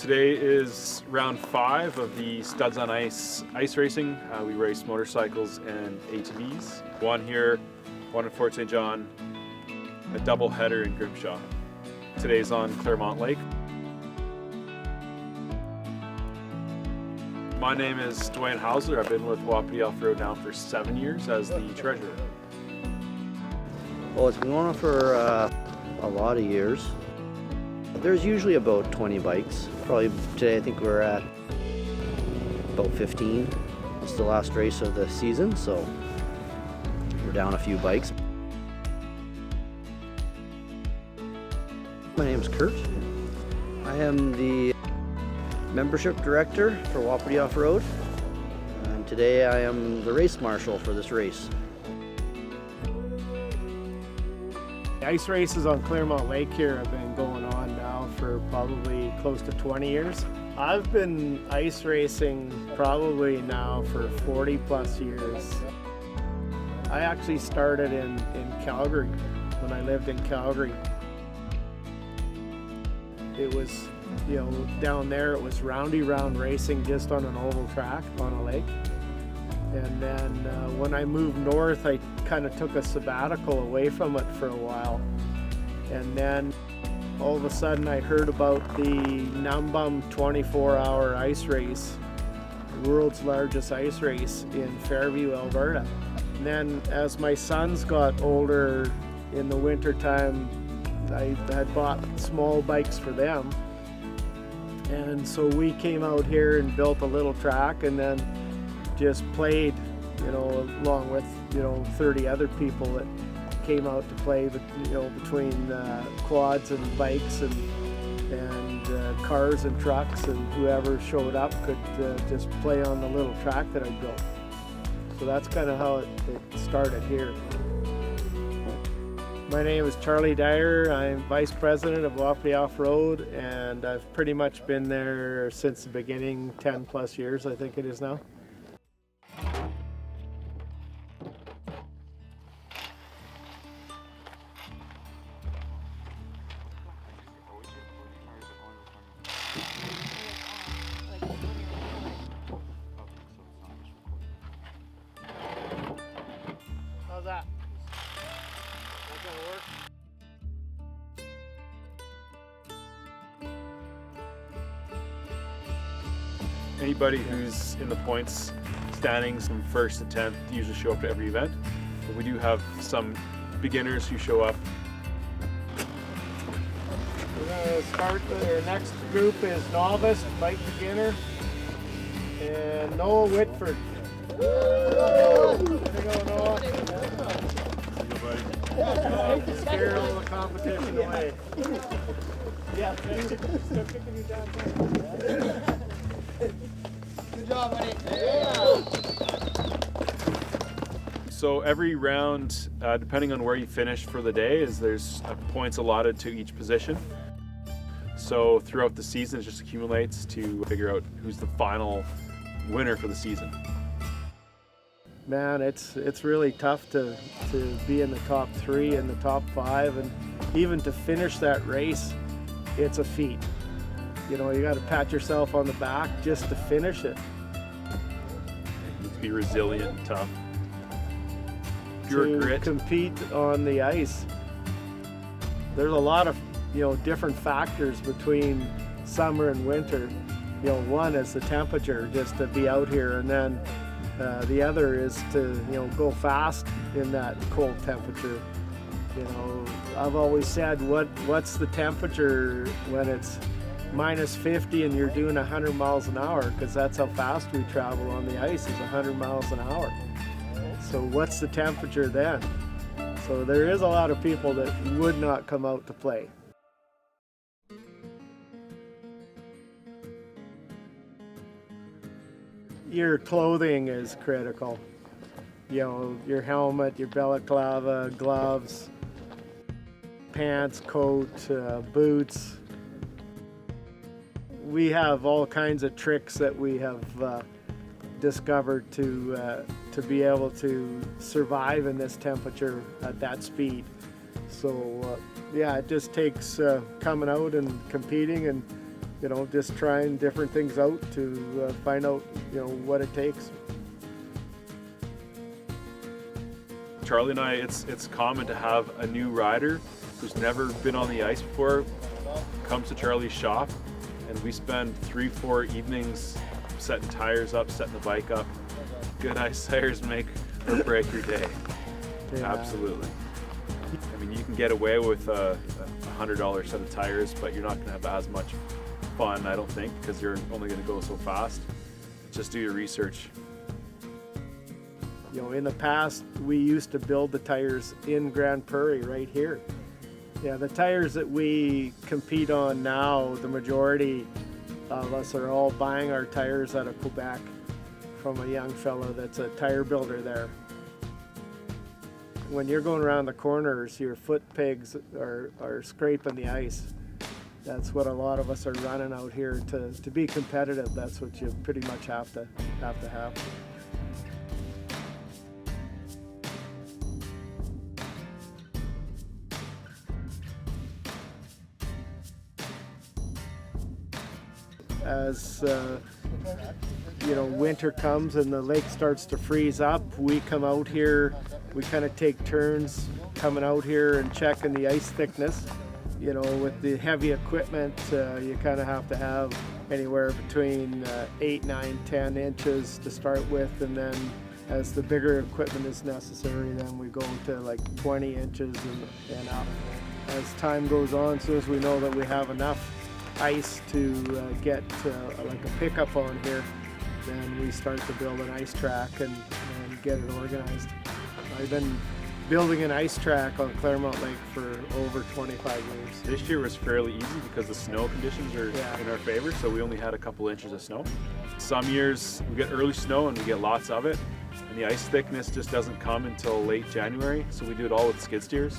Today is round 5 of the Studs on Ice racing. We race motorcycles and ATVs. One here, one in Fort St. John, a double header in Grimshaw. Today's on Clairmont Lake. My name is Dwayne Hausler. I've been with Wapiti Off-Road now for 7 years as the treasurer. Well, it's been going on for a lot of years. There's usually about 20 bikes. Probably today I think we're at about 15. It's the last race of the season, so we're down a few bikes. My name is Kurt. I am the membership director for Wapiti Off-Road, and today I am the race marshal for this race. The ice races on Clairmont Lake here have been going on now for probably close to 20 years. I've been ice racing probably now for 40 plus years. I actually started in Calgary when I lived in Calgary. It was, down there it was roundy round racing just on an oval track on a lake. And then when I moved north, I kind of took a sabbatical away from it for a while. And then all of a sudden I heard about the Numbum 24-hour ice race, the world's largest ice race in Fairview, Alberta. And then as my sons got older in the wintertime, I had bought small bikes for them. And so we came out here and built a little track and then just played, along with, 30 other people that came out to play, between quads and bikes and cars and trucks, and whoever showed up could just play on the little track that I built. So that's kind of how it started here. My name is Charlie Dyer. I'm Vice President of Wapiti Off-Road, and I've pretty much been there since the beginning, 10 plus years I think it is now. How's that? That's gonna work? Anybody who's in the points standings from 1st to 10th usually show up to every event. But we do have some beginners who show up. We're gonna start our next group is novice, bike beginner, and Noah Whitford. There you go, Noah. Scare all the competition away. Yeah, still kicking you down. Good job, buddy. Yeah. So every round, depending on where you finish for the day, there's points allotted to each position. So throughout the season, it just accumulates to figure out who's the final winner for the season. Man, it's really tough to be in the top 3 and the top 5, and even to finish that race, it's a feat. You got to pat yourself on the back just to finish it. You need to be resilient and tough. Pure grit. Compete on the ice. There's a lot of different factors between summer and winter. One is the temperature, just to be out here, and then the other is to go fast in that cold temperature. I've always said, what's the temperature when it's minus 50 and you're doing 100 miles an hour, because that's how fast we travel on the ice, is 100 miles an hour. So what's the temperature then? So there is a lot of people that would not come out to play. Your clothing is critical. Your helmet, your balaclava, gloves, pants, coat, boots. We have all kinds of tricks that we have discovered to be able to survive in this temperature at that speed. So yeah, it just takes coming out and competing and you know, just trying different things out to find out, you know, what it takes. Charlie and I, it's common to have a new rider who's never been on the ice before, comes to Charlie's shop, and we spend 3-4 evenings setting tires up, setting the bike up. Good ice tires make or break your day. Yeah. Absolutely. I mean, you can get away with a $100 set of tires, but you're not going to have as much fun, I don't think, because you're only going to go so fast. Just do your research. You know, in the past, we used to build the tires in Grand Prairie right here. Yeah, the tires that we compete on now, the majority of us are all buying our tires out of Quebec from a young fellow that's a tire builder there. When you're going around the corners, your foot pegs are scraping the ice. That's what a lot of us are running out here to be competitive. That's what you pretty much have to have. As you know, winter comes and the lake starts to freeze up, we come out here, we kind of take turns coming out here and checking the ice thickness. You know, with the heavy equipment, you kind of have to have anywhere between 8, 9, 10 inches to start with, and then as the bigger equipment is necessary, then we go to like 20 inches and up. As time goes on, as soon as we know that we have enough ice to get like a pickup on here, then we start to build an ice track and get it organized. I've been building an ice track on Clairmont Lake for over 25 years. This year was fairly easy because the snow conditions are in our favor, so we only had a couple inches of snow. Some years we get early snow and we get lots of it, and the ice thickness just doesn't come until late January, so we do it all with skid steers.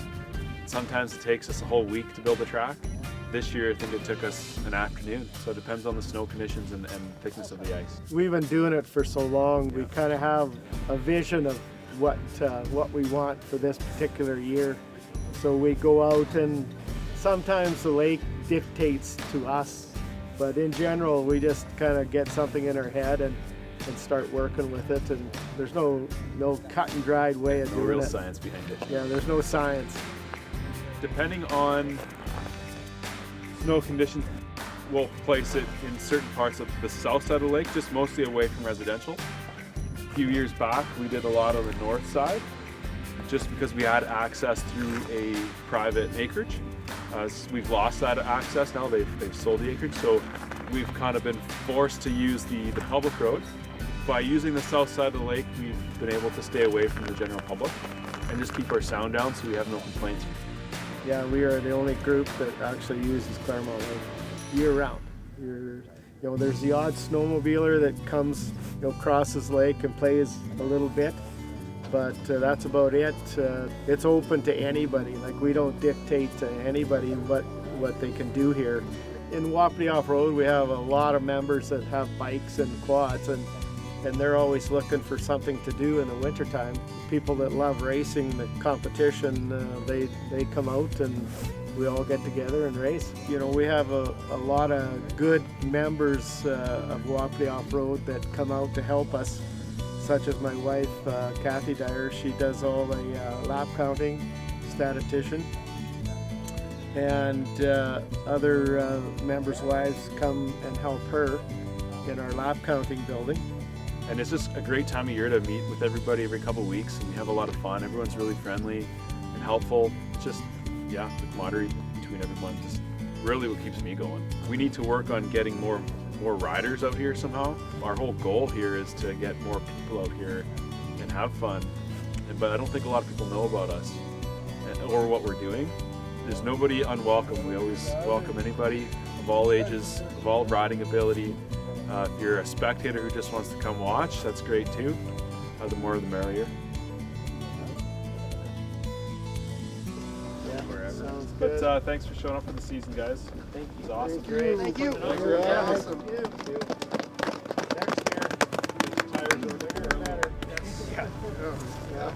Sometimes it takes us a whole week to build a track. This year I think it took us an afternoon, so it depends on the snow conditions and thickness of the ice. We've been doing it for so long, we kind of have a vision of what we want for this particular year. So we go out, and sometimes the lake dictates to us, but in general we just kind of get something in our head and start working with it, and there's no cut and dried way of doing it. No real science behind it. Yeah, there's no science. Depending on snow conditions, we'll place it in certain parts of the south side of the lake, just mostly away from residential. A few years back, we did a lot on the north side, just because we had access through a private acreage. We've lost that access now, they've sold the acreage, so we've kind of been forced to use the public road. By using the south side of the lake, we've been able to stay away from the general public and just keep our sound down so we have no complaints. Yeah, we are the only group that actually uses Clairmont Lake year-round. You know, there's the odd snowmobiler that comes, you know, crosses lake and plays a little bit, but that's about it. It's open to anybody. Like, we don't dictate to anybody what they can do here. In Wapiti Off-Road, we have a lot of members that have bikes and quads, and they're always looking for something to do in the wintertime. People that love racing, the competition, they come out and we all get together and race. You know, we have a lot of good members of Wapiti Off-Road that come out to help us, such as my wife, Kathy Dyer. She does all the lap counting, statistician. And other members' wives come and help her in our lap counting building. And it's just a great time of year to meet with everybody every couple of weeks, and we have a lot of fun. Everyone's really friendly and helpful. It's just, yeah, the camaraderie between everyone is really what keeps me going. We need to work on getting more riders out here somehow. Our whole goal here is to get more people out here and have fun. But I don't think a lot of people know about us or what we're doing. There's nobody unwelcome. We always welcome anybody of all ages, of all riding ability. If you're a spectator who just wants to come watch, that's great too. The more the merrier. Yeah, sounds good. But thanks for showing up for the season, guys. Thank you. It was awesome. Great. Thank you. Thanks for having us. Thank you. Next year, tires are bigger and better. Yeah. Yeah.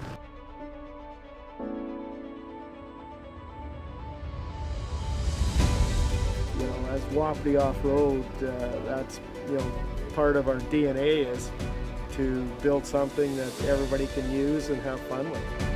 You know, as Wapiti Off-Road, that's part of our DNA is to build something that everybody can use and have fun with.